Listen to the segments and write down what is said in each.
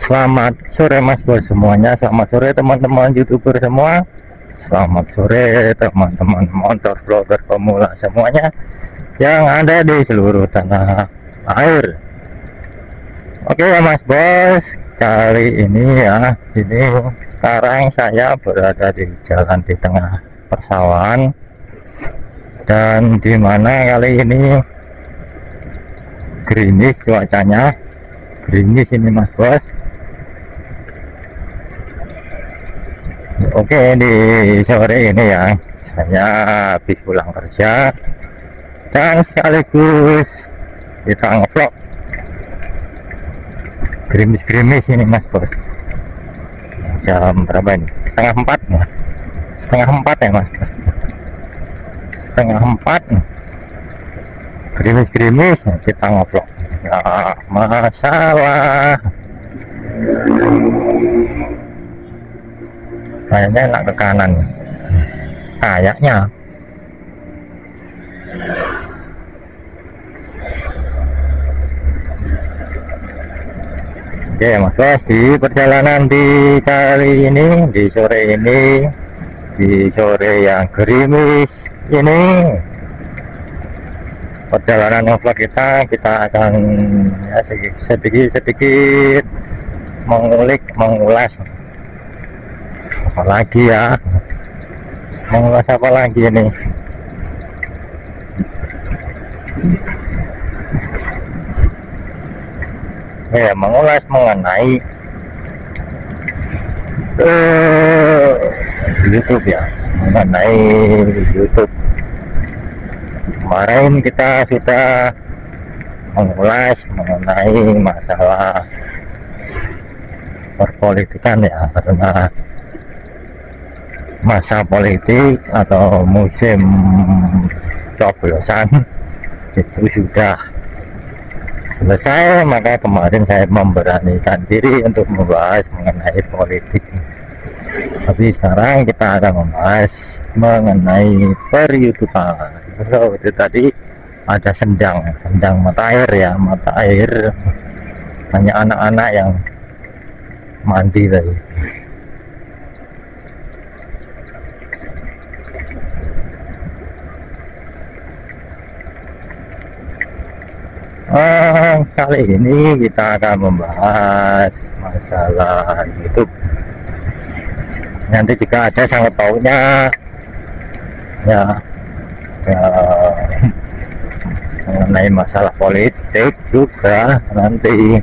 Selamat sore Mas Bos semuanya, selamat sore teman-teman YouTuber semua, selamat sore teman-teman motor vlogger pemula semuanya yang ada di seluruh tanah air. Oke ya Mas Bos, kali ini sekarang saya berada di jalan di tengah persawahan, dan dimana kali ini gerimis cuacanya, gerimis ini Mas Bos. Oke, di sore ini ya saya habis pulang kerja dan sekaligus kita ngevlog gerimis-gerimis ini Mas Bos. Jam berapa ini? Setengah empat ya? Setengah empat ya Mas Bos? Setengah empat gerimis-gerimis kita ngevlog. Nah, masalah kayaknya enak ke kanan, kayaknya. Oke Mas Bos, di perjalanan di kali ini, di sore ini, di sore yang gerimis ini, perjalanan ngevlog kita akan ya, sedikit mengulas apalagi ya, mengulas apa lagi ini, ya mengulas mengenai YouTube ya, mengenai YouTube. Kemarin kita sudah mengulas mengenai masalah perpolitikan ya, karena masa politik atau musim coblosan itu sudah selesai, maka kemarin saya memberanikan diri untuk membahas mengenai politik. Tapi sekarang kita akan membahas mengenai per-YouTuber. Itu tadi ada sendang mata air ya, mata air banyak anak-anak yang mandi tadi. Kali ini kita akan membahas masalah YouTube. Nanti jika ada sangkut pautnya ya, mengenai masalah politik juga nanti.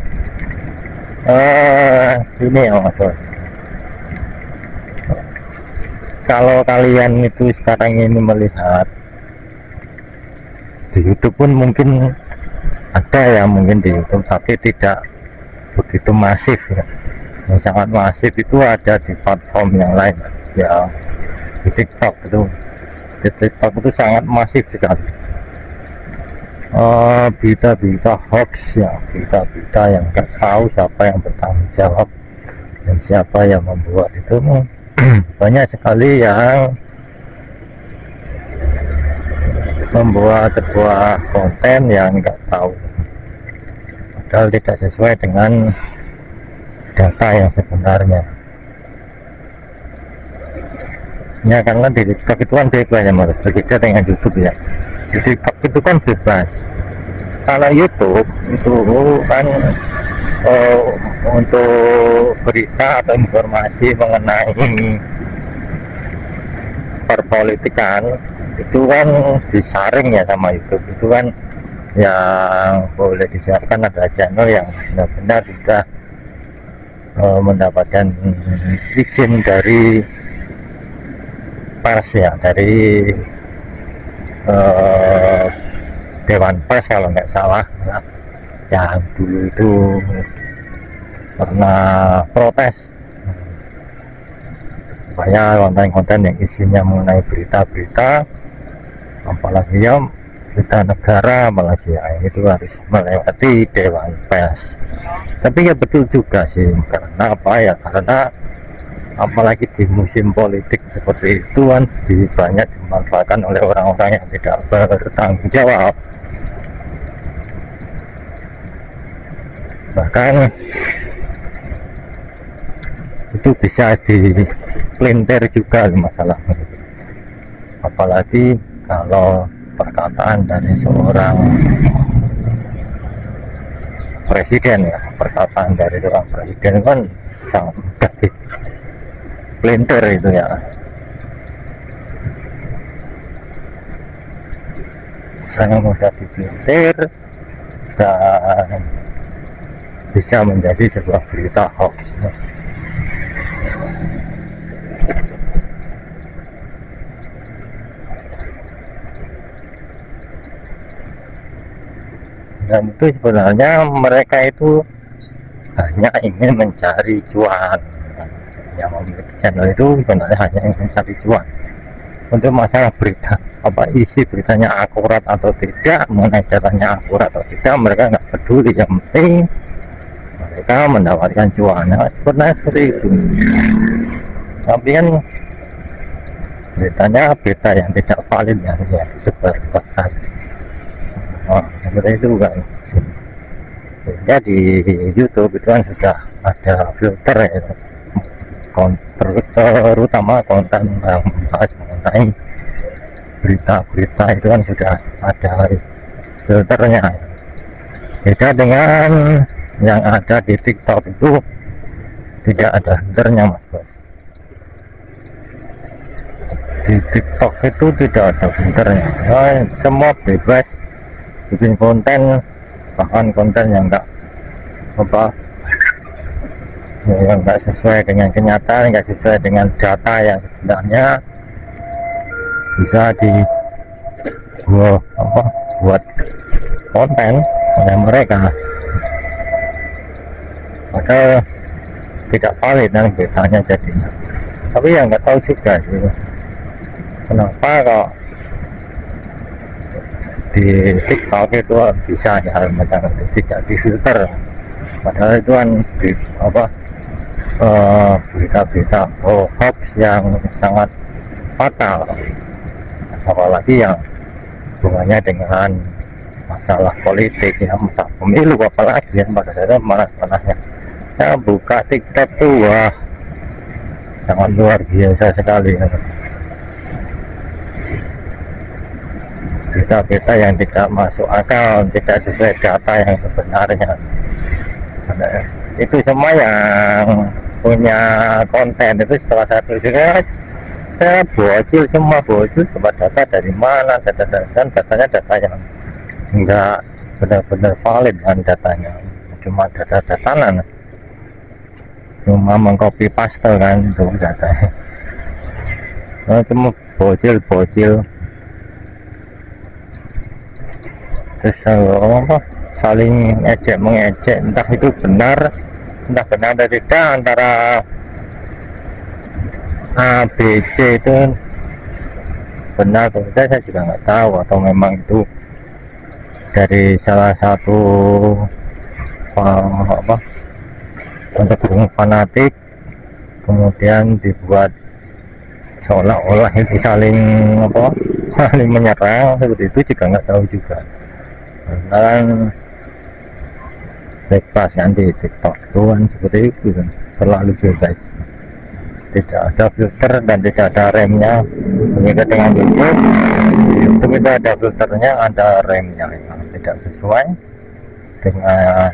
Ini ya Mas Bos, kalau kalian itu sekarang ini melihat di YouTube pun mungkin ada ya, mungkin di YouTube, tapi tidak begitu masif ya. Yang sangat masif itu ada di platform yang lain ya, di TikTok itu. Di TikTok itu sangat masif sekali berita-berita hoax ya, berita-berita yang nggak tahu siapa yang bertanggung jawab dan siapa yang membuat itu. Banyak sekali yang membuat sebuah konten yang nggak tahu, padahal tidak sesuai dengan data yang sebenarnya ya, karena di TikTok itu kan bebas ya Mas, berbeda dengan YouTube ya. Di TikTok itu kan bebas, kalau YouTube itu kan untuk berita atau informasi mengenai perpolitikan itu kan disaring ya sama YouTube. Itu kan yang boleh disiarkan ada channel yang benar-benar sudah mendapatkan izin dari pers ya, dari Dewan Pers kalau nggak salah ya, yang dulu itu pernah protes supaya konten-konten yang isinya mengenai berita-berita, apalagi ya berita negara, apalagi ya itu harus melewati Dewan Pers. Tapi ya betul juga sih, karena apa ya, karena apalagi di musim politik seperti itu kan banyak dimanfaatkan oleh orang-orang yang tidak bertanggung jawab. Bahkan itu bisa dipelintir juga masalah, apalagi kalau perkataan dari seorang presiden ya, perkataan dari seorang presiden kan sangat mudah dipelintir itu ya, sangat mudah dipelintir dan bisa menjadi sebuah berita hoax. Dan itu sebenarnya mereka itu hanya ingin mencari cuan. Yang memiliki channel itu sebenarnya hanya ingin mencari cuan. Untuk masalah berita, apa isi beritanya akurat atau tidak, mengenai datanya akurat atau tidak, mereka nggak peduli. Yang penting mereka mendapatkan cuan. Nah, sebenarnya seperti itu. Tapi kan beritanya berita yang tidak valid yang disebar luaskan. Seperti itu kan. Sehingga di YouTube itu kan sudah ada filter ya, terutama konten yang membahas mengenai berita-berita itu kan sudah ada filternya. Beda dengan yang ada di TikTok, itu tidak ada filternya mas bos. Di TikTok itu tidak ada filternya, semua bebas bikin konten, bahkan konten yang enggak yang enggak sesuai dengan kenyataan, enggak sesuai dengan data yang sebenarnya, bisa buat konten oleh mereka, padahal tidak valid dan beritanya jadinya. Tapi yang nggak tahu juga sih kenapa kok di TikTok itu bisa ya macam itu tidak difilter, padahal itu kan berita-berita hoax yang sangat fatal, apalagi yang hubungannya dengan masalah politik ya, masalah pemilu, apalagi yang pada dasarnya panas-panasnya ya. Buka TikTok tuh wah sangat luar biasa sekali ya. Berita-berita yang tidak masuk akal, tidak sesuai data yang sebenarnya. Itu semua yang punya konten itu setelah satu juga bocil, semua bocil coba data dari mana, datanya data yang enggak benar-benar valid kan, datanya cuma data datanan, cuma mengcopy paste kan itu datanya. Nah, cuma bocil terus saling ejek mengejek, entah itu benar atau tidak, antara A, B, C itu benar atau tidak saya juga nggak tahu, atau memang itu dari salah satu pendukung fanatik kemudian dibuat seolah-olah itu saling menyerang, seperti itu juga nggak tahu juga. Dan bebas kan di TikTok itu kan seperti itu kan, terlalu bebas, tidak ada filter dan tidak ada remnya. Berbeda dengan YouTube itu ada filternya, ada remnya yang tidak sesuai dengan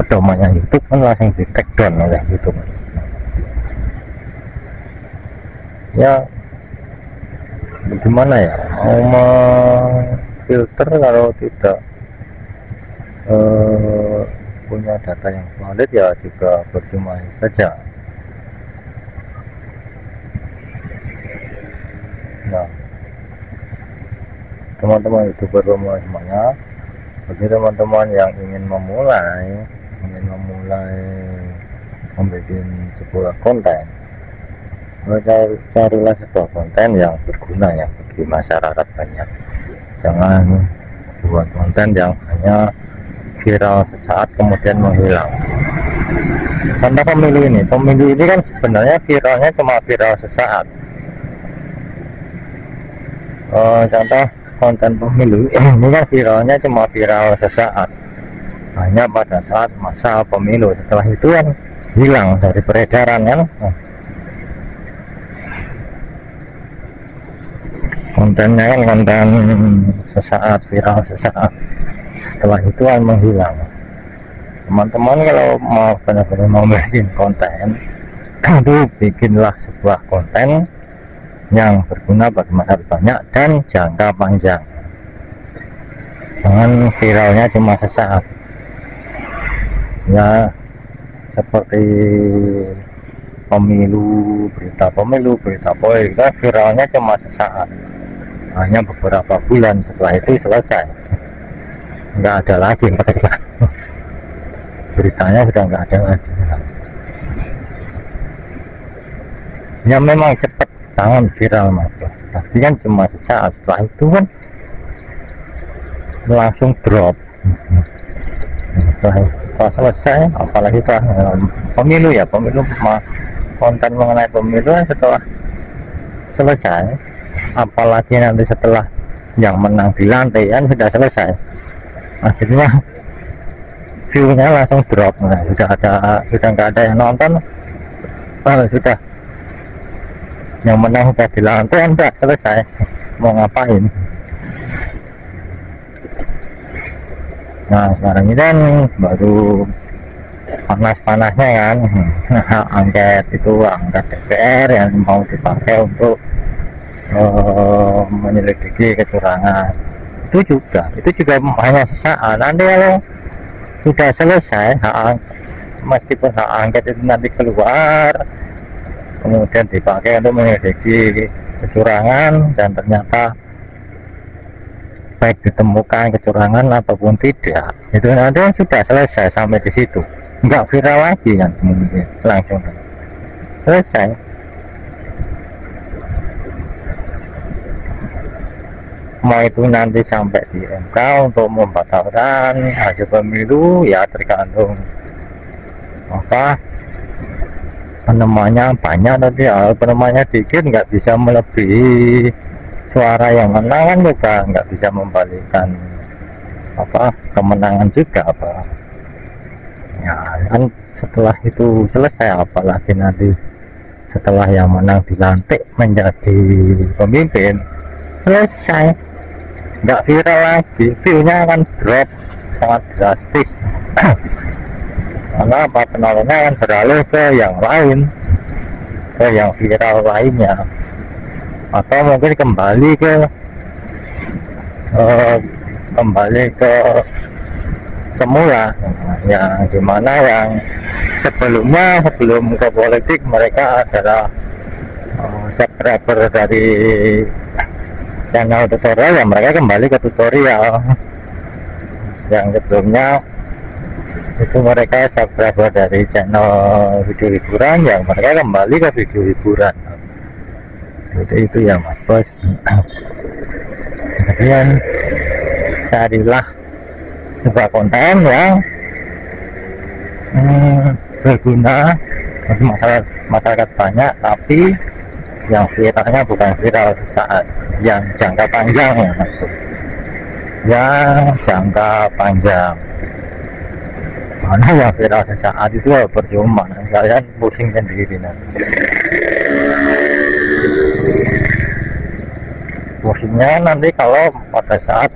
pedomannya YouTube kan langsung di take down oleh YouTube ya. Bagaimana ya mau filter kalau tidak punya data yang valid ya juga percuma saja. Nah, teman-teman YouTuber semuanya, bagi teman-teman yang ingin memulai membuat sebuah konten, carilah sebuah konten yang berguna ya bagi masyarakat banyak. Jangan buat konten yang hanya viral sesaat kemudian menghilang. Contoh pemilu ini kan sebenarnya viralnya cuma viral sesaat. Contoh konten pemilu ini kan viralnya cuma viral sesaat, hanya pada saat masa pemilu. Setelah itu kan hilang dari peredaran kan. Kontennya kan konten sesaat, viral sesaat, setelah itu kan menghilang. Teman-teman kalau mau benar-benar mau bikin konten itu bikinlah sebuah konten yang berguna bagi masyarakat banyak dan jangka panjang. Jangan viralnya cuma sesaat ya, seperti pemilu, berita politik, viralnya cuma sesaat, hanya beberapa bulan, setelah itu selesai, nggak ada lagi mereka. Beritanya sudah nggak ada lagi ya. Memang cepat tangan viral mas, tapi kan cuma sesaat, setelah itu kan langsung drop. Setelah selesai, apalagi setelah pemilu ya, konten mengenai pemilu setelah selesai, apalagi nanti setelah yang menang dilantik kan sudah selesai, akhirnya view-nya langsung drop. Nah, sudah nggak ada yang nonton. Sudah yang menang sudah dilantik kan sudah selesai, mau ngapain. Nah sekarang ini kan baru panas-panasnya kan angket DPR yang mau dipakai untuk menyelidiki kecurangan. Itu juga hanya sesaat. Nanti kalau sudah selesai meskipun hak angket itu nanti keluar, kemudian dipakai untuk menyelidiki kecurangan, dan ternyata baik ditemukan kecurangan ataupun tidak, itu nanti sudah selesai sampai di situ, nggak viral lagi kan, langsung selesai. Mau itu nanti sampai di MK untuk membatalkan hasil pemilu ya tergantung penemannya banyak, tapi penemannya dikit nggak bisa melebihi suara yang menang kan, juga nggak bisa membalikan kemenangan juga ya kan. Setelah itu selesai, apalagi nanti setelah yang menang dilantik menjadi pemimpin, selesai, nggak viral lagi, view-nya akan drop sangat drastis. Karena penontonnya akan beralih ke yang lain, ke yang viral lainnya, atau mungkin kembali ke semula, yang dimana yang sebelum ke politik mereka adalah subscriber dari channel tutorial, ya mereka kembali ke tutorial. Yang sebelumnya itu mereka subscriber dari channel video hiburan, yang mereka kembali ke video hiburan. Itu ya mas bos. Kemudian carilah sebuah konten yang berguna bagi masyarakat banyak, tapi yang viralnya bukan viral sesaat, yang jangka panjang ya mas bos. Yang jangka panjang, mana yang viral sesaat itu percuma, kalian pusing sendiri nanti. Pusingnya nanti kalau pada saat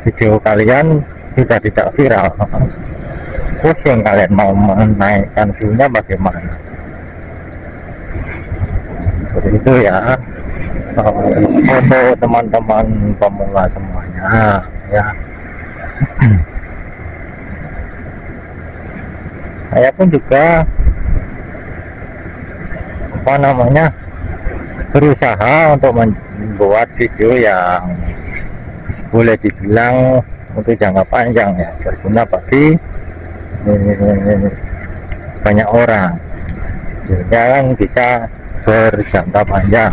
video kalian sudah tidak viral, pusing kalian mau menaikkan view-nya bagaimana. Seperti itu ya, untuk teman-teman pemula semuanya ya. Saya pun juga berusaha untuk membuat video yang boleh dibilang untuk jangka panjang ya, berguna bagi banyak orang, sehingga kan bisa berjangka panjang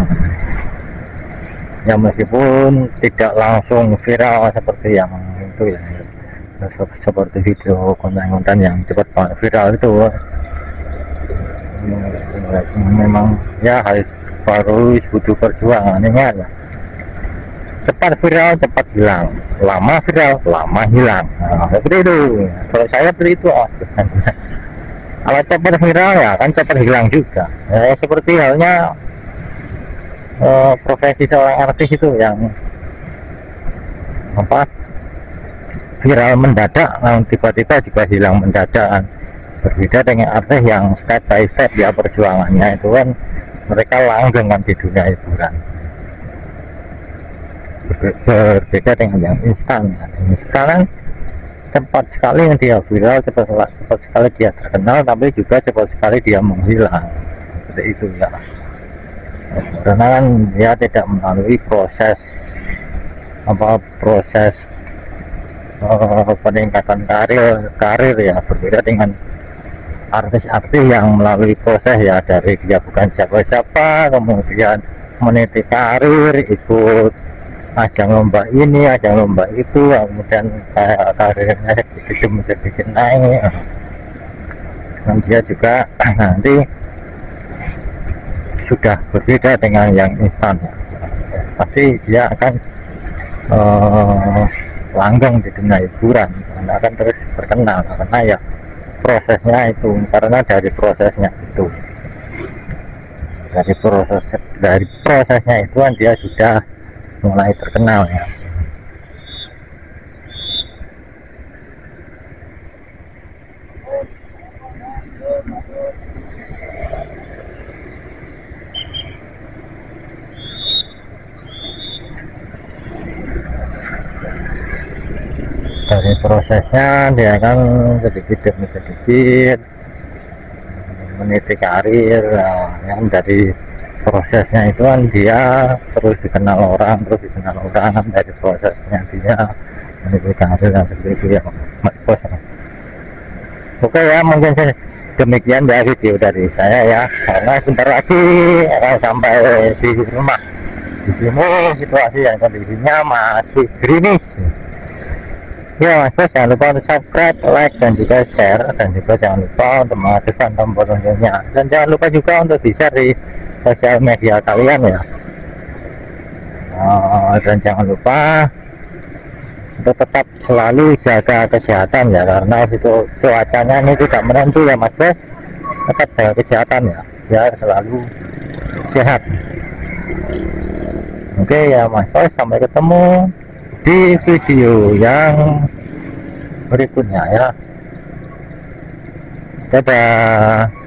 ya, meskipun tidak langsung viral seperti yang itu ya, seperti video konten-konten yang cepat viral itu. Memang ya harus butuh perjuangan ya. cepat viral cepat hilang, lama viral lama hilang. Nah, seperti itu. Kalau saya seperti itu, oh, kalau cepat viral ya kan cepat hilang juga. Ya, seperti halnya profesi seorang artis itu yang apa, viral mendadak tiba-tiba juga hilang mendadak. Berbeda dengan artis yang step by step dia perjuangannya itu kan, mereka langgeng kan di dunia hiburan. Berbeda dengan yang instan. Instan kan cepat sekali dia viral, cepat sekali dia terkenal, tapi juga cepat sekali dia menghilang. Seperti itu ya, karena kan dia tidak melalui proses peningkatan karir ya. Berbeda dengan artis-artis yang melalui proses ya, dari dia bukan siapa-siapa kemudian meniti karir, ikut ajang lomba ini ajang lomba itu, kemudian karirnya sedikit demi sedikit naik, dan dia juga nanti sudah berbeda dengan yang instan ya. Pasti dia akan langgeng di dunia hiburan, karena akan terus terkenal karena ya prosesnya itu, karena dari prosesnya itu kan dia sudah mulai terkenal ya. Dari prosesnya dia kan sedikit demi sedikit meniti karir ya, yang dari prosesnya itu kan dia terus dikenal orang dari prosesnya dia meniti karir dan seperti itu ya Mas Bos. Oke ya, mungkin demikian dari video dari saya ya, karena sebentar lagi akan sampai di rumah. Di sini situasi yang kondisinya masih gerimis ya Mas Bos. Jangan lupa untuk subscribe, like, dan juga share, dan juga jangan lupa untuk mengaktifkan tombol loncengnya, dan jangan lupa juga untuk di share di sosial media kalian ya. Dan jangan lupa untuk tetap selalu jaga kesehatan ya, karena itu cuacanya ini tidak menentu ya Mas Bos. Tetap jaga kesehatan ya, biar selalu sehat. Oke ya Mas Bos, sampai ketemu di video yang berikutnya ya. Dadah.